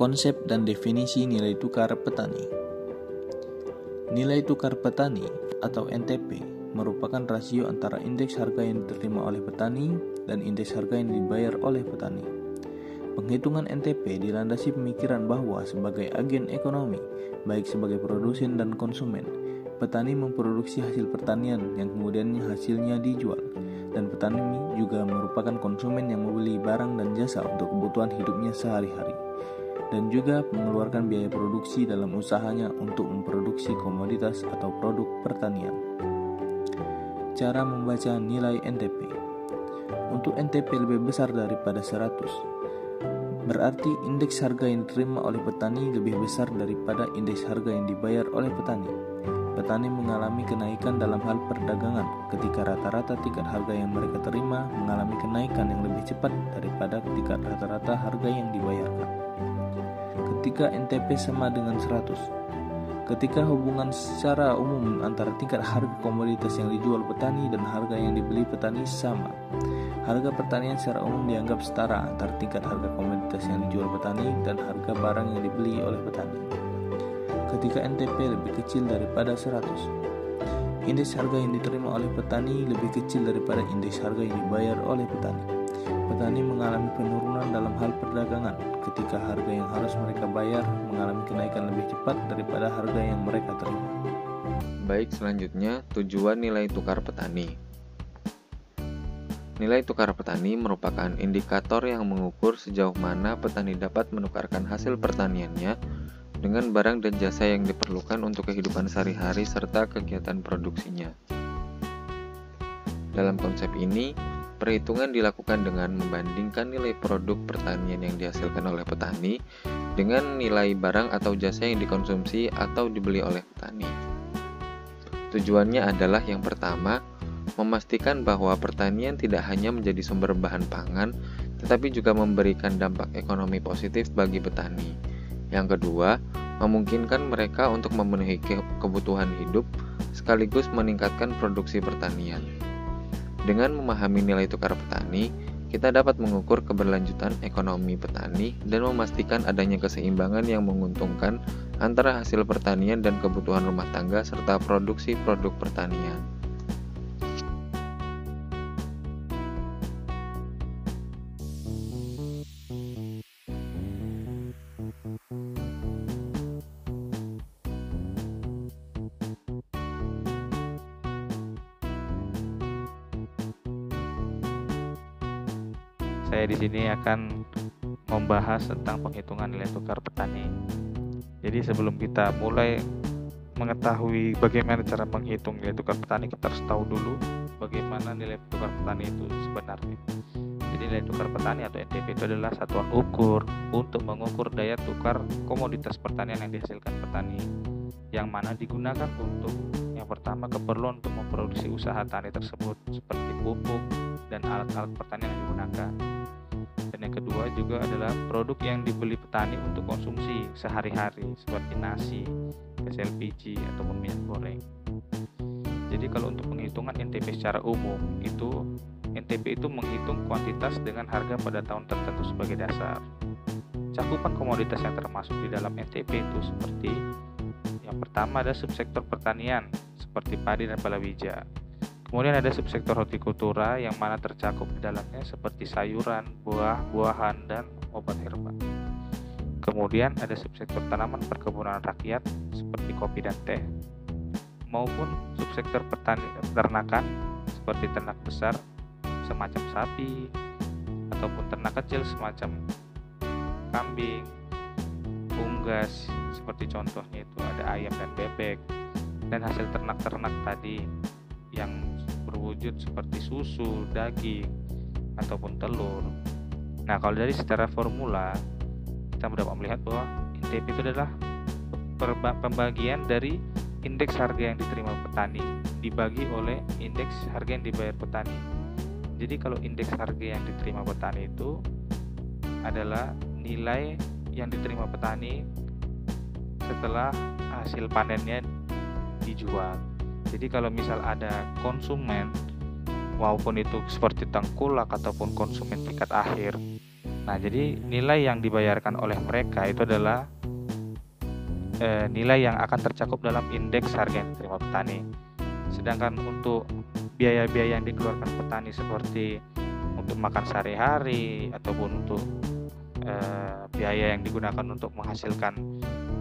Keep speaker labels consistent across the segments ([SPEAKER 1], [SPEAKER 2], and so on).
[SPEAKER 1] Konsep dan definisi nilai tukar petani. Nilai tukar petani atau NTP merupakan rasio antara indeks harga yang diterima oleh petani dan indeks harga yang dibayar oleh petani. Penghitungan NTP dilandasi pemikiran bahwa sebagai agen ekonomi, baik sebagai produsen dan konsumen, petani memproduksi hasil pertanian yang kemudian hasilnya dijual, dan petani juga merupakan konsumen yang membeli barang dan jasa untuk kebutuhan hidupnya sehari-hari, dan juga mengeluarkan biaya produksi dalam usahanya untuk memproduksi komoditas atau produk pertanian. Cara membaca nilai NTP. Untuk NTP lebih besar daripada 100, berarti indeks harga yang diterima oleh petani lebih besar daripada indeks harga yang dibayar oleh petani. Petani mengalami kenaikan dalam hal perdagangan ketika rata-rata tingkat harga yang mereka terima mengalami kenaikan yang lebih cepat daripada tingkat rata-rata harga yang dibayarkan. Ketika NTP sama dengan 100, ketika hubungan secara umum antara tingkat harga komoditas yang dijual petani dan harga yang dibeli petani sama, harga pertanian secara umum dianggap setara antara tingkat harga komoditas yang dijual petani dan harga barang yang dibeli oleh petani. Ketika NTP lebih kecil daripada 100, indeks harga yang diterima oleh petani lebih kecil daripada indeks harga yang dibayar oleh petani. Petani mengalami penurunan dalam hal perdagangan ketika harga yang harus mereka bayar mengalami kenaikan lebih cepat daripada harga yang mereka terima.
[SPEAKER 2] Baik, selanjutnya tujuan nilai tukar petani. Nilai tukar petani merupakan indikator yang mengukur sejauh mana petani dapat menukarkan hasil pertaniannya dengan barang dan jasa yang diperlukan untuk kehidupan sehari-hari serta kegiatan produksinya. Dalam konsep ini, perhitungan dilakukan dengan membandingkan nilai produk pertanian yang dihasilkan oleh petani dengan nilai barang atau jasa yang dikonsumsi atau dibeli oleh petani. Tujuannya adalah yang pertama, memastikan bahwa pertanian tidak hanya menjadi sumber bahan pangan, tetapi juga memberikan dampak ekonomi positif bagi petani. Yang kedua, memungkinkan mereka untuk memenuhi kebutuhan hidup sekaligus meningkatkan produksi pertanian. Dengan memahami nilai tukar petani, kita dapat mengukur keberlanjutan ekonomi petani dan memastikan adanya keseimbangan yang menguntungkan antara hasil pertanian dan kebutuhan rumah tangga serta produksi produk pertanian.
[SPEAKER 3] Saya di sini akan membahas tentang penghitungan nilai tukar petani. Jadi sebelum kita mulai mengetahui bagaimana cara menghitung nilai tukar petani, kita harus tahu dulu bagaimana nilai tukar petani itu sebenarnya. Jadi nilai tukar petani atau NTP itu adalah satuan ukur untuk mengukur daya tukar komoditas pertanian yang dihasilkan petani, yang mana digunakan untuk yang pertama keperluan untuk memproduksi usaha tani tersebut seperti pupuk dan alat-alat pertanian yang digunakan. Dan yang kedua juga adalah produk yang dibeli petani untuk konsumsi sehari-hari seperti nasi, gas LPG ataupun minyak goreng. Jadi kalau untuk penghitungan NTP secara umum itu NTP itu menghitung kuantitas dengan harga pada tahun tertentu sebagai dasar. Cakupan komoditas yang termasuk di dalam NTP itu seperti yang pertama ada subsektor pertanian seperti padi dan palawija. Kemudian ada subsektor hortikultura yang mana tercakup di dalamnya seperti sayuran, buah-buahan, dan obat herba. Kemudian ada subsektor tanaman perkebunan rakyat seperti kopi dan teh, maupun subsektor peternakan seperti ternak besar semacam sapi ataupun ternak kecil semacam kambing, unggas seperti contohnya itu ada ayam dan bebek, dan hasil ternak-ternak tadi yang berwujud seperti susu, daging, ataupun telur. Nah, kalau dari secara formula kita dapat melihat bahwa NTP itu adalah pembagian dari indeks harga yang diterima petani dibagi oleh indeks harga yang dibayar petani. Jadi kalau indeks harga yang diterima petani itu adalah nilai yang diterima petani setelah hasil panennya dijual. Jadi kalau misal ada konsumen maupun itu seperti tengkulak ataupun konsumen tingkat akhir, Nah, jadi nilai yang dibayarkan oleh mereka itu adalah nilai yang akan tercakup dalam indeks harga yang diterima petani. Sedangkan untuk biaya-biaya yang dikeluarkan petani seperti untuk makan sehari-hari ataupun untuk biaya yang digunakan untuk menghasilkan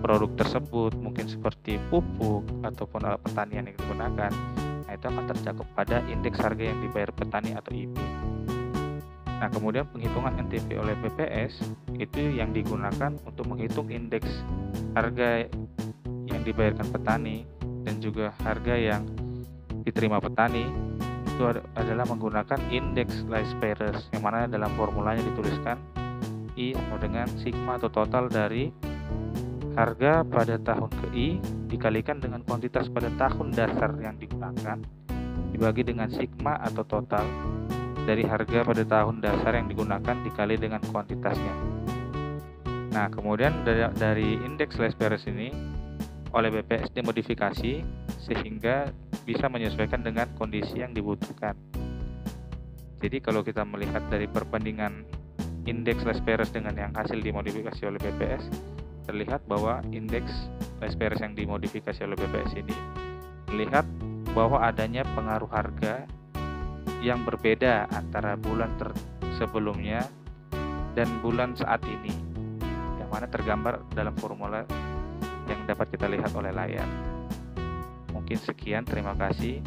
[SPEAKER 3] produk tersebut, mungkin seperti pupuk ataupun alat pertanian yang digunakan, nah itu akan tercakup pada indeks harga yang dibayar petani atau IP. Nah, kemudian penghitungan NTP oleh BPS itu yang digunakan untuk menghitung indeks harga yang dibayarkan petani dan juga harga yang diterima petani itu adalah menggunakan indeks Least Pares, yang mana dalam formulanya dituliskan I sama dengan sigma atau total dari harga pada tahun ke I dikalikan dengan kuantitas pada tahun dasar yang digunakan dibagi dengan sigma atau total dari harga pada tahun dasar yang digunakan dikali dengan kuantitasnya. Nah, kemudian dari indeks Least Pares ini oleh BPS dimodifikasi sehingga bisa menyesuaikan dengan kondisi yang dibutuhkan. Jadi kalau kita melihat dari perbandingan indeks Least Pares dengan yang hasil dimodifikasi oleh BPS, terlihat bahwa indeks Least Pares yang dimodifikasi oleh BPS ini melihat bahwa adanya pengaruh harga yang berbeda antara bulan sebelumnya dan bulan saat ini, yang mana tergambar dalam formula yang dapat kita lihat oleh layar. Mungkin sekian, terima kasih.